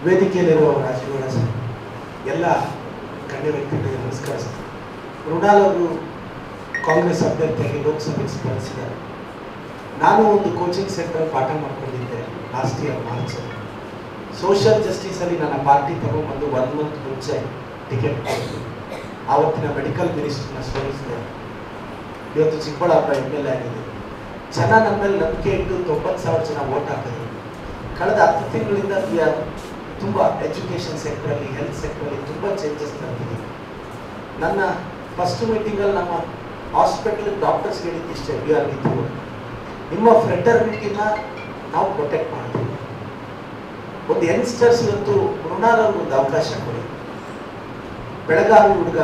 ವೇದಿಕೆಯಲ್ಲಿರುವ Rajagouda sir, ಎಲ್ಲ ಗಣ್ಯ ವ್ಯಕ್ತಿಗಳಿಗೆ ನಮಸ್ಕಾರ ಸರ್. ಮೃಣಾಲ್ ಅವರು ಕಾಂಗ್ರೆಸ್ ಅಭ್ಯರ್ಥಿಯಾಗಿ ಲೋಕಸಭೆಗೆ ಸ್ಪರ್ಧಿಸಿದ್ದಾರೆ. ನಾನು ಒಂದು ಕೋಚಿಂಗ್ ಸೆಂಟರ್ ಪಾಠ ಮಾಡ್ಕೊಂಡಿದ್ದೆ ಲಾಸ್ಟ್ ಇಯರ್ ಮಾರ್ಚ್. ಸೋಷಿಯಲ್ ಜಸ್ಟಿಸಲ್ಲಿ ನನ್ನ ಪಾರ್ಟಿ ತಗೊಂಡ್ಬಂದು 1 ಮಂತ್ ಮುಂಚೆ ಟಿಕೆಟ್ ಕೊಟ್ಟು ಆವತ್ತಿನ ಮೆಡಿಕಲ್ ಮಿನಿಸ್ಟರ್ನ ಸೋಲಿಸಿದೆ. ಇವತ್ತು ಚಿಕ್ಕಬಳ್ಳಾಪುರ MLA ಆಗಿದೆ. ಜನ ನಮ್ಮ ಮೇಲೆ ನಂಬಿಕೆ ಇಟ್ಟು 90,000 ಜನ ವೋಟ್ ಹಾಕಿದ್ರು. ಕಳೆದ 10 ತಿಂಗಳಿಂದ ತುಂಬ ಎಜುಕೇಷನ್ ಸೆಕ್ಟರಲ್ಲಿ, ಹೆಲ್ತ್ ಸೆಕ್ಟರಲ್ಲಿ ತುಂಬ ಚೇಂಜಸ್ ತರ್ತೀವಿ. ನನ್ನ ಫಸ್ಟ್ ಮೀಟಿಂಗಲ್ಲಿ ನಮ್ಮ ಹಾಸ್ಪಿಟಲ್ ಡಾಕ್ಟರ್ಸ್ ಹೇಳಿದ್ದು ಇಷ್ಟೇ, ವಿ ಆರ್ ವಿತ್ ಯು. ನಿಮ್ಮ ಫ್ರೆಟರ್ನಿಟಿನ ನಾವು ಪ್ರೊಟೆಕ್ಟ್ ಮಾಡ್ತೀವಿ. ಒಂದು ಯಂಗ್ಸ್ಟರ್ಸ್ ಇವತ್ತು ಮೃಣಾಲ್ ಒಂದು ಅವಕಾಶ ಕೊಡಿ. ಬೆಳಗಾವಿ ಹುಡುಗ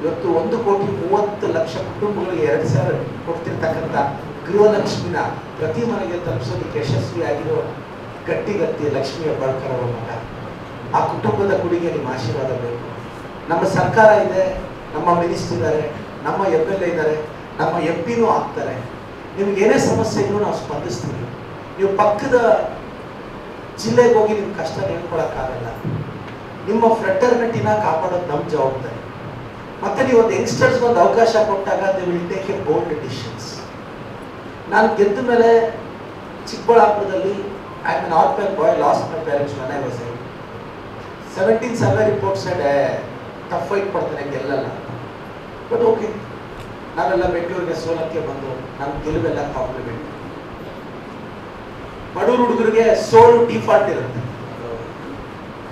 ಇವತ್ತು 1,30,00,000 ಕುಟುಂಬಗಳಿಗೆ 2,000 ಕೊಡ್ತಿರ್ತಕ್ಕಂಥ ಗೃಹಲಕ್ಷ್ಮಿನ ಪ್ರತಿ ಮನೆಗೆ ತಲುಪಿಸೋದಕ್ಕೆ ಯಶಸ್ವಿಯಾಗಿರೋ ಗಟ್ಟಿಗತ್ತಿ ಲಕ್ಷ್ಮೀ ಹೆಬ್ಬಾಳ್ಕರ್ ಅವರ ಮಗ. ಆ ಕುಟುಂಬದ ಕುಡಿಗೆ ನಿಮ್ಮ ಆಶೀರ್ವಾದ ಬೇಕು. ನಮ್ಮ ಸರ್ಕಾರ ಇದೆ, ನಮ್ಮ ಮಿನಿಸ್ಟರ್ ಇದ್ದಾರೆ, ನಮ್ಮ MLA ಇದ್ದಾರೆ, ನಮ್ಮ MP ಆಗ್ತಾರೆ. ನಿಮ್ಗೆ ಏನೇ ಸಮಸ್ಯೆ ಇದ್ರೂ ನಾವು ಸ್ಪಂದಿಸ್ತೀವಿ. ನೀವು ಪಕ್ಕದ ಜಿಲ್ಲೆಗೆ ಹೋಗಿ ನಿಮ್ಮ ಕಷ್ಟ ಹೇಳ್ಕೊಳಕ್ಕಾಗಲ್ಲ. ನಿಮ್ಮ ಫ್ರೆಟರ್ನಿಟಿನ ಕಾಪಾಡೋದು ನಮ್ಮ ಜವಾಬ್ದಾರಿ. ಮತ್ತೆ ನೀವು ಒಂದು ಯಂಗ್ಸ್ಟರ್ಸ್ಗೆ ಒಂದು ಅವಕಾಶ ಕೊಟ್ಟಾಗ they will take a bold decisions. ನಾನು ಗೆದ್ದ ಮೇಲೆ ಚಿಕ್ಕಬಳ್ಳಾಪುರದಲ್ಲಿ I am an orphan boy, lost my parents when I was 17 survey report side tough fight ಕೊಡ್ತಾನೆ, ಗೆಲ್ಲಲ್ಲ. ಬಟ್ ಓಕೆ, ನಾವೆಲ್ಲ ಬೆಂಗಳೂರಿಗೆ ಸೋಲಕ್ಕೆ ಬಂದು ನಮ್ಮ ಗೆಲುವೆಲ್ಲ ಕಾಂಪ್ಲಿಮೆಂಟ್. ಬಡವರು ಹುಡುಗರಿಗೆ ಸೋಲು ಡಿಫಾಲ್ಟ್ ಇರುತ್ತೆ,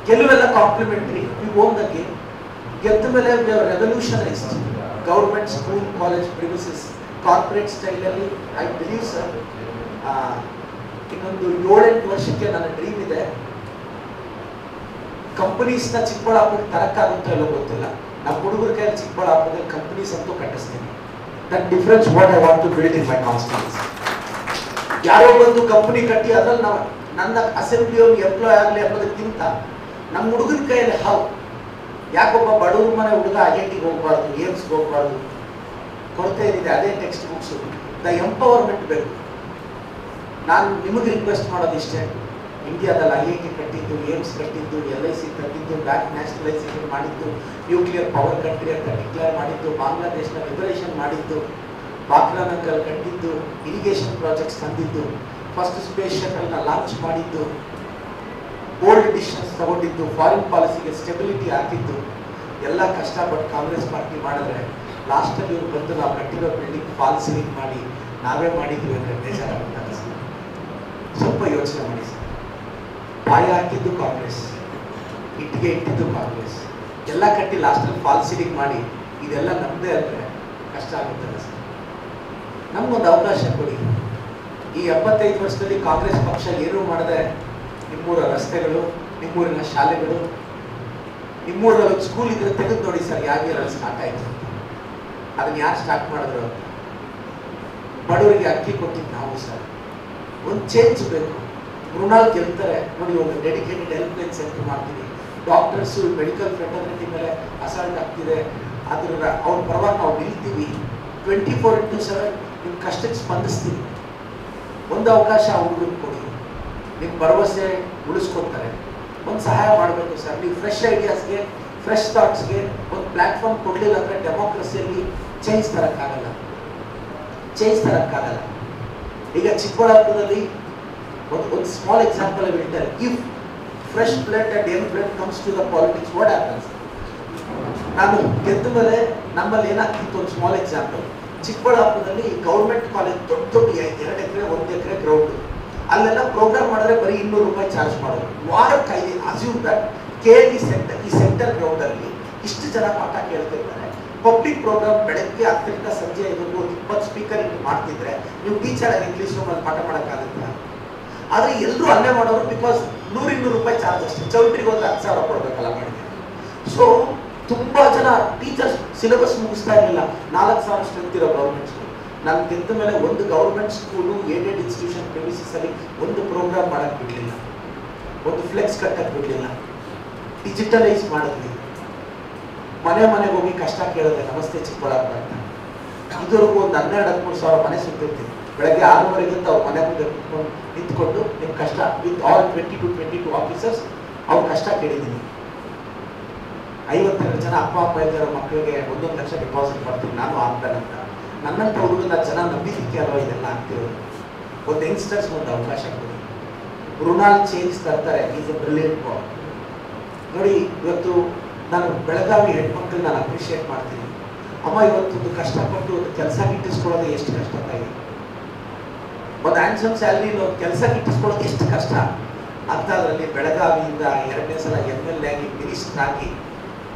ಗೆಲುವೆಲ್ಲ complimentary. We won the game. ಗೆದ್ದ ಮೇಲೆ revolutionised government school college premises corporate ಸ್ಟೈಲಲ್ಲಿ. ಐ ಬಿಲೀವ್ ಸರ್, ಇನ್ನೊಂದು 7-8 ವರ್ಷಕ್ಕೆ ನನ್ನ ಡ್ರೀಮ್ ಇದೆ, ಕಂಪನೀಸ್ನ ಚಿಕ್ಕಬಳ್ಳಾಪುರಕ್ಕೆ ತರಕ್ಕಾಗುತ್ತೋ ಇಲ್ಲೋ ಗೊತ್ತಿಲ್ಲ. ನಮ್ಮ ಹುಡುಗರ ಕೈಯಲ್ಲಿ ಚಿಕ್ಕಬಳ್ಳಾಪುರದಲ್ಲಿ ಕಂಪನೀಸ್ ಅಂತೂ ಕಟ್ಟಿಸ್ತೀನಿ. That difference what I want to build in my constituency. ಯಾರೋ ಬಂದು ಕಂಪನಿ ಕಟ್ಟಿ ಅದ್ರಲ್ಲಿ ನಾವು ನನ್ನ ಅಸೆಂಬ್ಲಿ ಎಂಪ್ಲಾಯ್ ಆಗಲಿ ಅನ್ನೋದಕ್ಕಿಂತ ನಮ್ಮ ಹುಡುಗರ ಕೈಯಲ್ಲಿ ಯಾಕೊಬ್ಬ ಬಡವ್ರ ಮನೆ ಹುಡುಗ IITಗೆ ಹೋಗ್ಬಾರ್ದು, ಏಮ್ಸ್ಗೆ ಹೋಗ್ಬಾರ್ದು, ಕೊರತೆ ಏನಿದೆ ಅದೇ ಟೆಕ್ಸ್ಟ್ ಬುಕ್ಸು. ದ ಎಂಪವರ್ಮೆಂಟ್ ಬೇಕು. ನಾನು ನಿಮಗೆ ರಿಕ್ವೆಸ್ಟ್ ಮಾಡೋದು ಇಷ್ಟೇ, ಇಂಡಿಯಾದಲ್ಲಿ IIT ಕಟ್ಟಿದ್ದು, ಏಮ್ಸ್ ಕಟ್ಟಿದ್ದು, LIC ಕಟ್ಟಿದ್ದು, ಬ್ಯಾಂಕ್ ನ್ಯಾಷನಲೈಸೇಷನ್ ಮಾಡಿದ್ದು, ನ್ಯೂಕ್ಲಿಯರ್ ಪವರ್ ಕಂಟ್ರಿ ಅಂತ ಡಿಕ್ಲೇರ್ ಮಾಡಿದ್ದು, ಬಾಂಗ್ಲಾದೇಶನ ಲಿಬರೇಷನ್ ಮಾಡಿದ್ದು, ಬಾಕ್ರಾನಂಗಲ್ ಕಟ್ಟಿದ್ದು, ಇರಿಗೇಷನ್ ಪ್ರಾಜೆಕ್ಟ್ಸ್ ತಂದಿದ್ದು, ಫಸ್ಟ್ ಸ್ಪೇಸ್ ಶಟಲ್ನ ಲಾಂಚ್ ಮಾಡಿದ್ದು, ಬೋಲ್ಡ್ ಡಿಸಿಷನ್ಸ್ ತಗೊಂಡಿದ್ದು, ಫಾರಿನ್ ಪಾಲಿಸಿಗೆ ಸ್ಟೆಬಿಲಿಟಿ ಹಾಕಿದ್ದು, ಎಲ್ಲ ಕಷ್ಟಪಟ್ಟು ಕಾಂಗ್ರೆಸ್ ಪಾರ್ಟಿ ಮಾಡಿದ್ರೆ ಲಾಸ್ಟಲ್ಲಿ ಇವ್ರು ಬಂದು ನಾವು ಕಟ್ಟಿರೋ ಬಿಲ್ಡಿಂಗ್ ಫಾಲ್ ಸೀಲಿಂಗ್ ಮಾಡಿ ನಾವೇ ಮಾಡಿದ್ವಿ ಅಂದರೆ ಬೇಜಾರಾಗುತ್ತಲ್ಲ ಸರ್. ಸ್ವಲ್ಪ ಯೋಚನೆ ಮಾಡಿ ಸರ್. ಪಾಯ ಹಾಕಿದ್ದು ಕಾಂಗ್ರೆಸ್, ಇಟ್ಟಿಗೆ ಇಟ್ಟಿದ್ದು ಕಾಂಗ್ರೆಸ್, ಎಲ್ಲ ಕಟ್ಟಿ ಲಾಸ್ಟಲ್ಲಿ ಫಾಲ್ ಸೀಲಿಂಗ್ ಮಾಡಿ ಇದೆಲ್ಲ ನಮ್ಮದೇ ಅಂದರೆ ಕಷ್ಟ ಆಗುತ್ತಲ್ಲ ಸರ್. ನಮಗೊಂದು ಅವಕಾಶ ಕೊಡಿ. ಈ 75 ವರ್ಷದಲ್ಲಿ ಕಾಂಗ್ರೆಸ್ ಪಕ್ಷ ಏನೂ ಮಾಡದೆ ನಿಮ್ಮೂರ ರಸ್ತೆಗಳು, ನಿಮ್ಮೂರಿನ ಶಾಲೆಗಳು, ನಿಮ್ಮೂರಲ್ಲಿ ಒಂದು ಸ್ಕೂಲ್ ಇದ್ರೆ ತೆಗೆದು ನೋಡಿ ಸರ್, ಯಾವ ಇಯರಲ್ಲಿ ಸ್ಟಾರ್ಟ್ ಆಯಿತು ಅಂತ. ಅದನ್ನು ಯಾರು ಸ್ಟಾರ್ಟ್ ಮಾಡಿದ್ರು ಅಂತ. ಬಡವರಿಗೆ ಅಕ್ಕಿ ಕೊಟ್ಟಿದ್ದು ನಾವು ಸರ್. ಒಂದು ಚೇಂಜ್ ಬೇಕು. ಮೃಣಾಲ್ ಗೆಲ್ತಾರೆ ನೋಡಿ, ಒಂದು ಡೆಡಿಕೇಟೆಡ್ ಹೆಲ್ಪ್ ಲೈನ್ ಸೆಂಟರ್ ಮಾಡ್ತೀವಿ. ಡಾಕ್ಟರ್ಸು ಮೆಡಿಕಲ್ ಫ್ರೆಟರ್ನಿಟಿ ಮೇಲೆ ಅಸಾಲ್ಟ್ ಆಗ್ತಿದೆ, ಅದ್ರ ಅವ್ರ ಪರವಾಗಿ ನಾವು ನಿಲ್ತೀವಿ. 24/7 ನಿಮ್ಮ ಕಷ್ಟಕ್ಕೆ ಸ್ಪಂದಿಸ್ತೀವಿ. ಒಂದು ಅವಕಾಶ ಹುಡುಗರಿಗೆ ಕೊಡಿ, ನಿಮ್ಮ ಭರವಸೆ ಉಳಿಸ್ಕೊಡ್ತಾರೆ. ಒಂದು ಸಹಾಯ ಮಾಡಬೇಕು ಸರ್. ನೀವು ಫ್ರೆಶ್ ಐಡಿಯಾಸ್ಗೆ, ಫ್ರೆಶ್ ಥಾಟ್ಸ್ಗೆ ಒಂದು ಪ್ಲ್ಯಾಟ್ಫಾರ್ಮ್ ಕೊಡಲಿಲ್ಲ ಅಂದರೆ ಡೆಮೋಕ್ರಸಿಯಲ್ಲಿ ಚೇಂಜ್ ತರೋಕ್ಕಾಗಲ್ಲ. ಈಗ ಚಿಕ್ಕಬಳ್ಳಾಪುರದಲ್ಲಿ ಒಂದು ಸ್ಮಾಲ್ ಎಕ್ಸಾಂಪಲ್ ಹೇಳ್ತಾರೆ. If fresh blood and young blood comes to the politics, what happens? ನಾನು ಗೆದ್ದ ಮೇಲೆ ನಮ್ಮಲ್ಲಿ ಏನಾಗ್ತಿತ್ತು, ಒಂದು ಸ್ಮಾಲ್ ಎಕ್ಸಾಂಪಲ್. ಚಿಕ್ಕಬಳ್ಳಾಪುರದಲ್ಲಿ ಗೌರ್ಮೆಂಟ್ ಕಾಲೇಜ್ ದೊಡ್ಡ 2 ಎಕರೆ 1 ಎಕರೆ ಗ್ರೌಂಡ್, ಅಲ್ಲೆಲ್ಲ ಪ್ರೋಗ್ರಾಮ್ ಮಾಡಿದ್ರೆ ಬರೀ 200 ರೂಪಾಯಿ ಚಾರ್ಜ್ ಮಾಡೋದು. ವಾರಕ್ಕೆ 5 ಅಸ್ಯೂಮ್ ದಟ್ KLE ಸೆಂಟರ್, ಈ ಸೆಂಟರ್ ಗ್ರೌಂಡಲ್ಲಿ ಇಷ್ಟು ಜನ ಪಾಠ ಕೇಳ್ತಿರ್ತಾರೆ. ಪಬ್ಲಿಕ್ ಪ್ರೋಗ್ರಾಮ್ ಬೆಳಗ್ಗೆ 10ರಿಂದ ಸಂಜೆ 20 ಸ್ಪೀಕರ್ ಇಟ್ಟು ಮಾಡ್ತಿದ್ರೆ ನೀವು ಟೀಚರ್ ಆಗಿ ಇಂಗ್ಲೀಷ್ ರೂಮಲ್ಲಿ ಪಾಠ ಮಾಡೋಕ್ಕಾಗುತ್ತೆ. ಆದರೆ ಎಲ್ಲರೂ ಅಲ್ಲೇ ಮಾಡೋರು, ಬಿಕಾಸ್ 100-200 ರೂಪಾಯಿ ಚಾರ್ಜ್ ಅಷ್ಟೇ. ಚೌಟ್ರಿಗೆ ಹೋದ್ರೆ 10,000 ಕೊಡಬೇಕಲ್ಲ ಮಾಡಿದೆ. ಸೊ ತುಂಬ ಜನ ಟೀಚರ್ಸ್ ಸಿಲೆಬಸ್ ಮುಗಿಸ್ತಾ ಇರಲಿಲ್ಲ. 4,000 ಸ್ಟ್ರೆಂತ್ ಇರೋ ಗೌರ್ಮೆಂಟ್ ಸ್ಕೂಲ್. ನಾನು ಗೆದ್ದ ಮೇಲೆ ಒಂದು ಗೌರ್ಮೆಂಟ್ ಸ್ಕೂಲು, ಏಡೆಡ್ ಇನ್ಸ್ಟಿಟ್ಯೂಷನ್ ಪ್ರೆಮಿಸಸ್ಸಲ್ಲಿ ಒಂದು ಪ್ರೋಗ್ರಾಮ್ ಮಾಡೋಕ್ಕೆ ಬಿಡಲಿಲ್ಲ, ಒಂದು ಫ್ಲೆಕ್ಸ್ ಕಟ್ಟಕ್ಕೆ ಬಿಡಲಿಲ್ಲ. ಡಿಜಿಟಲೈಸ್ ಮಾಡಿದ್ವಿ. ಮನೆಗೆ ಹೋಗಿ ಕಷ್ಟ ಕೇಳಿದ್ರೆ ನಮಸ್ತೆ ಚಿಕ್ಕಬಳ್ಳಾಪುರ ಅಂತ. ಇದುವರೆಗೂ ಒಂದು 12-13 ಸಾವಿರ ಮನೆ ಸುತ್ತಿರ್ತೀವಿ. ಬೆಳಗ್ಗೆ 6:30 ಅವ್ರ ಮನೆ ಮುಂದೆ ನಿಂತ್ಕೊಂಡು ನಿಮ್ಮ ಕಷ್ಟ ವಿತ್ ಆಲ್ 22 ಆಫೀಸರ್ಸ್ ಕಷ್ಟ ಕೇಳಿದ್ದೀನಿ. 52 ಜನ ಅಪ್ಪ ಅಮ್ಮ ಇದ್ದಾರ ಮಕ್ಕಳಿಗೆ 1 ಲಕ್ಷ ಡಿಪಾಸಿಟ್ ಮಾಡ್ತೀನಿ ನಾನು ಆಗ್ತಾನಂತ. ನನ್ನಂತ ಹುಡುಗನ ಜನ ನಂಬಿದ್ದಕ್ಕೆ ಅಲ್ವಾ ಇದೆಲ್ಲ ಆಗ್ತಿರೋದು. ಒಂದು ಯಂಗ್ಸ್ಟರ್ಸ್ ಒಂದು ಅವಕಾಶ ಕೊಡಿ. ಮೃಣಾಲ್ ಚೇಂಜ್ ತರ್ತಾರೆ. ಈಸ್ ಎ ಬ್ರಿಲಿಯಂಟ್ ಬಾಯ್. ನೋಡಿ, ಇವತ್ತು ನಾನು ಬೆಳಗಾವಿ ಹೆಣ್ಮಕ್ಳನ್ನ ನಾನು ಅಪ್ರಿಷಿಯೇಟ್ ಮಾಡ್ತೀನಿ. ಅಮ್ಮ ಇವತ್ತೊಂದು ಕಷ್ಟಪಟ್ಟು ಒಂದು ಕೆಲಸ ಗಿಟ್ಟಿಸ್ಕೊಳ್ಳೋದು ಎಷ್ಟು ಕಷ್ಟ ತಾಯಿ. ಒಂದು ಹ್ಯಾಂಡ್ಸಮ್ ಸ್ಯಾಲ್ರಿ ಒಂದು ಕೆಲಸ ಗಿಟ್ಟಿಸ್ಕೊಳ್ಳೋದು ಎಷ್ಟು ಕಷ್ಟ. ಅಂಥದ್ರಲ್ಲಿ ಬೆಳಗಾವಿಯಿಂದ 2ನೇ ಸಲ MLA ಆಗಿ ಮಿನಿಸ್ಟರ್ ಆಗಿ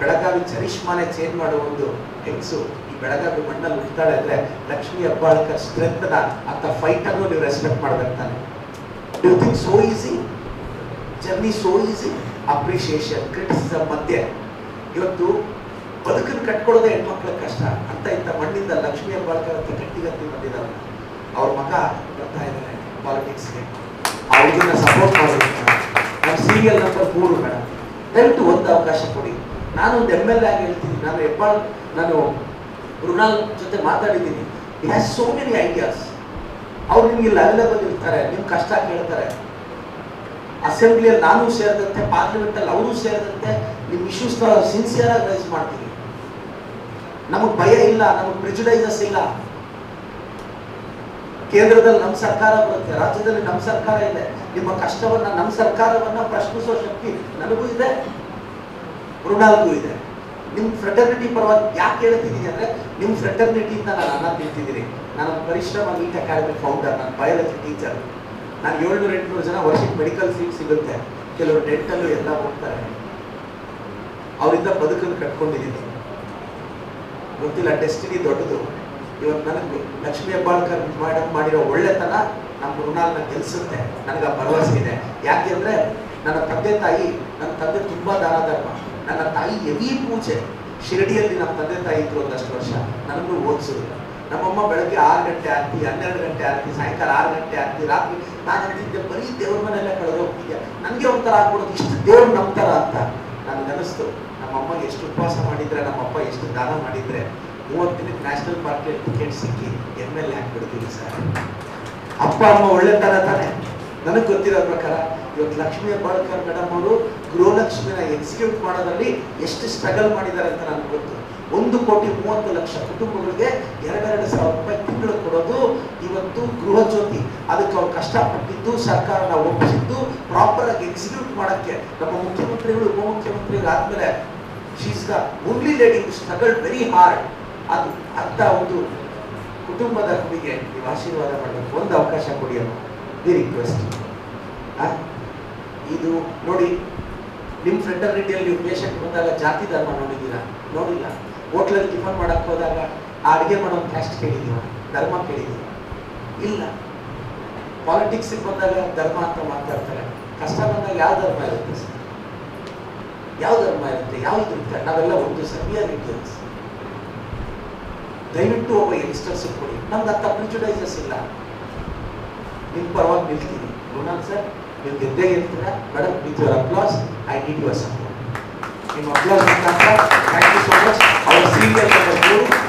ಬೆಳಗಾವಿ ಚರಿಷ್ಮಾನೆ ಚೇಂಜ್ ಮಾಡೋ ಒಂದು ಹೆಂಗಸು ಈ ಬೆಳಗಾವಿ ಮಣ್ಣಲ್ಲಿ ಹುಡ್ತಾಳೆ ಅಂದ್ರೆ ಲಕ್ಷ್ಮೀ ಹೆಬ್ಬಾಳ್ಕರ್ ಸ್ಟ್ರೆಂತ್ ಅಂತ ಫೈಟ್ ಅನ್ನು ನೀವು ರೆಸ್ಪೆಕ್ಟ್ ಮಾಡ್ಬೇಕು ತಾನೆ. Do you think so easy journey, so easy? Appreciation, criticism ಮಧ್ಯೆ ಇವತ್ತು ಬದುಕನ್ನು ಕಟ್ಕೊಳ್ಳೋದೇ ಹೆಣ್ಮಕ್ಳ ಕಷ್ಟ. ಅಂತ ಇಂಥ ಮಣ್ಣಿಂದ ಲಕ್ಷ್ಮೀ ಹೆಬ್ಬಾಳ್ಕರ್ ಅಂತ ಗಟ್ಟಿಗತ್ತಿ ಬಂದಿದ್ದಾರೆ. ಅವ್ರ ಮಗ ಬರ್ತಾ ಇದ್ದಾರೆ ಪಾಲಿಟಿಕ್ಸ್ಗೆ. ಆ ಹುಡುಗನ ಸಪೋರ್ಟ್ ಮಾಡಬೇಕು. ನಮ್ಮ ಸೀರಿಯಲ್ ನಂಬರ್ 3 ಮೇಡಮ್, ದಯವಿಟ್ಟು ಒಂದು ಅವಕಾಶ ಕೊಡಿ. ನಾನು ಒಂದು MLA ಆಗಿ ಹೇಳ್ತೀನಿ. ನಾನು ಮೃಣಾಲ್ ಜೊತೆ ಮಾತಾಡಿದ್ದೀನಿ. It has so many ideas. ಅವ್ರು ನಿಮ್ಗೆ ಇಲ್ಲಿ ಅವೈಲೇಬಲ್ ಇರ್ತಾರೆ, ನಿಮ್ಮ ಕಷ್ಟ ಕೇಳ್ತಾರೆ. ಅಸೆಂಬ್ಲಿಯಲ್ಲಿ ನಾನು ಸೇರಿದಂತೆ, ಪಾರ್ಲಿಮೆಂಟಲ್ಲಿ ಅವರು ಸೇರಿದಂತೆ ನಿಮ್ಮ ಇಶ್ಯೂಸ್ನ ಸಿನ್ಸಿಯರ್ ಆಗಿ ರೈಸ್ ಮಾಡ್ತೀವಿ. ನಮಗೆ ಭಯ ಇಲ್ಲ, ನಮಗೆ ಪ್ರಿಜುಡೈಸಸ್ ಇಲ್ಲ. ಕೇಂದ್ರದಲ್ಲಿ ನಮ್ಮ ಸರ್ಕಾರ ಬರುತ್ತೆ, ರಾಜ್ಯದಲ್ಲಿ ನಮ್ಮ ಸರ್ಕಾರ ಇದೆ. ನಿಮ್ಮ ಕಷ್ಟವನ್ನ, ನಮ್ಮ ಸರ್ಕಾರವನ್ನ ಪ್ರಶ್ನಿಸೋ ಶಕ್ತಿ ನನಗೂ ಇದೆ, ಮೃಣಾಲ್ಗೂ ಇದೆ. ನಿಮ್ಮ ಫ್ರೆಟರ್ನಿಟಿ ಪರವಾಗಿ ಯಾಕೆ ಹೇಳ್ತಿದ್ದೀನಿ ಅಂದ್ರೆ, ನಿಮ್ಮ ಫ್ರೆಟರ್ನಿಟಿಯಿಂದ ನಾನು ಅನ್ನ ತಿಂತಿದ್ದೀನಿ. ನಾನು ಪರಿಶ್ರಮ ನೀಟ್ ಅಕಾಡೆಮಿ ಫೌಂಡರ್, ನಾನು ಬಯಾಲಜಿ ಟೀಚರ್. ನಾನು 700-800 ಜನ ವರ್ಷಕ್ಕೆ ಮೆಡಿಕಲ್ ಸೀಟ್ ಸಿಗುತ್ತೆ. ಕೆಲವರು ಡೆಂಟಲ್ಲೂ ಎಲ್ಲ ಹೋಗ್ತಾರೆ. ಅವರಿಂದ ಬದುಕನ್ನು ಕಟ್ಕೊಂಡಿದ್ದೀನಿ. ಗೊತ್ತಿಲ್ಲ, ಡೆಸ್ಟಿನಿ ದೊಡ್ಡದು. ಇವತ್ತು ನನಗೆ ಲಕ್ಷ್ಮೀ ಹೆಬ್ಬಾಳ್ಕರ್ ಮೇಡಮ್ ಮಾಡಿರೋ ಒಳ್ಳೆತನ ನಮ್ಮ ಮೃಣಾಲ್ನ ಗೆಲ್ಲಿಸುತ್ತೆ. ನನಗೆ ಆ ಭರವಸೆ ಇದೆ. ಯಾಕೆಂದ್ರೆ ನನ್ನ ತಂದೆ ತುಂಬಾ ದಾನ ಧರ್ಮ. ನನ್ನ ತಾಯಿ ಹೆವಿ ಪೂಜೆ. ಶಿರಡಿಯಲ್ಲಿ ನಮ್ಮ ತಂದೆ ತಾಯಿ ಇದ್ರು ಒಂದಷ್ಟು ವರ್ಷ. ನನಗೂ ಓದಿಸಿದ್ರು. ನಮ್ಮಮ್ಮ ಬೆಳಗ್ಗೆ 6 ಗಂಟೆ ಆರತಿ, 12 ಗಂಟೆ ಆರತಿ, ಸಾಯಂಕಾಲ 6 ಗಂಟೆ ಆರತಿ, ರಾತ್ರಿ. ನಾನು ಅಂತಿದ್ದೆ ಬರೀ ದೇವ್ರ ಮನೆಯಲ್ಲೇ ಕಳೆದೋಗ್ತಿದ್ದೆ. ನನಗೆ ಒಂಥರ ಆಗ್ಬಿಡೋದು, ಇಷ್ಟು ದೇವ್ರು ನಂಬ್ತಾರ ಅಂತ ನನಗನ್ನಿಸ್ತು. ನಮ್ಮಮ್ಮಗೆ ಎಷ್ಟು ಉಪವಾಸ ಮಾಡಿದ್ರೆ, ನಮ್ಮಪ್ಪ ಎಷ್ಟು ದಾನ ಮಾಡಿದ್ರೆ 30 ದಿನಕ್ಕೆ ನ್ಯಾಷನಲ್ ಪಾರ್ಟಿಯಲ್ಲಿ ಟಿಕೆಟ್ ಸಿಕ್ಕಿ MLA ಆಗ್ಬಿಡ್ತೀವಿ ಸರ್. ಅಪ್ಪ ಅಮ್ಮ ಒಳ್ಳೆತನ ತಾನೆ. ನನಗೆ ಗೊತ್ತಿರೋ ಪ್ರಕಾರ ಇವತ್ತು ಲಕ್ಷ್ಮೀ ಹೆಬ್ಬಾಳ್ಕರ್ ಮೇಡಮ್ ಅವರು ಗೃಹಲಕ್ಷ್ಮಿನ ಎಕ್ಸಿಕ್ಯೂಟ್ ಮಾಡೋದ್ರಲ್ಲಿ ಎಷ್ಟು ಸ್ಟ್ರಗಲ್ ಮಾಡಿದ್ದಾರೆ ಅಂತ ನನಗೆ ಗೊತ್ತು. 1,30,00,000 ಕುಟುಂಬಗಳಿಗೆ 2,000 ರೂಪಾಯಿ ತಿಂಗಳು ಕೊಡೋದು ಇವತ್ತು ಗೃಹ ಜ್ಯೋತಿ. ಅದಕ್ಕೆ ಅವ್ರು ಕಷ್ಟಪಟ್ಟಿದ್ದು, ಸರ್ಕಾರನ ಒಪ್ಪಿಸಿದ್ದು, ಪ್ರಾಪರ್ ಆಗಿ ಎಕ್ಸಿಕ್ಯೂಟ್ ಮಾಡೋಕ್ಕೆ ನಮ್ಮ ಮುಖ್ಯಮಂತ್ರಿಗಳು, ಉಪಮುಖ್ಯಮಂತ್ರಿಗಳು ಆದ್ಮೇಲೆ she's the only lady who struggled very hard. ಅದು ಅಂತ ಒಂದು ಕುಟುಂಬದ ಹುಡುಗಿಗೆ ನೀವು ಆಶೀರ್ವಾದ ಮಾಡಬೇಕು. ಒಂದು ಅವಕಾಶ ಕೊಡಿ ಅಮ್ಮ, ದಿ ರಿಕ್ವೆಸ್ಟ್. ಇದು ನೋಡಿ, ನಿಮ್ಮ ಫ್ರೆಟರ್ನಿಟಿಯಲ್ಲಿ ನೀವು ಪೇಷಂಟ್ ಬಂದಾಗ ಜಾತಿ ಧರ್ಮ ನೋಡಿದ್ದೀರಾ? ನೋಡಿಲ್ಲ. ಹೋಟ್ಲಲ್ಲಿ ಟಿಫನ್ ಮಾಡಕ್ಕೆ ಹೋದಾಗ ಆ ಅಡುಗೆ ಮಾಡೋ ಕ್ಯಾಸ್ಟ್ ಕೇಳಿದೀವ, ಧರ್ಮ ಕೇಳಿದೀವ? ಇಲ್ಲ. ಪಾಲಿಟಿಕ್ಸಿಗೆ ಬಂದಾಗ ಧರ್ಮ ಅಂತ ಮಾತಾಡ್ತಾರೆ. ಕಷ್ಟ ಬಂದಾಗ ಯಾವ ಧರ್ಮ ಇರುತ್ತೆ ಸರ್? ಯಾವ ಧರ್ಮ ಇರುತ್ತೆ? ಯಾವ್ದಿರುತ್ತೆ? ನಾವೆಲ್ಲ ಒಂದು ಸರ್, ವಿ ಆರ್ ಇಂಡಿಯನ್ಸ್. ದಯವಿಟ್ಟು ಒಬ್ಬ ಯಂಗ್ಸ್ಟರ್ಸ್ ಕೊಡಿ. ನಮ್ಗೆ ಅಂತ ಪ್ರಿಜುಡೈಸಸ್ ಇಲ್ಲ. ನಿಮ್ಮ ಪರವಾಗಿ ನಿಲ್ತೀನಿ. ಮೃಣಾಲ್ ಸರ್, ನೀವು ಗೆದ್ದೇ ಗೆಲ್ತೀರಾ madam. With your applause I need your support. ನಿಮ್ಮ ಅಪ್ಲಾಸ್ ಮುಖಾಂತರ ಥ್ಯಾಂಕ್ ಯು ಸೋ ಮಚ್. ಅವರ ಸೀರಿಯಲ್ ನಂಬರ್ 3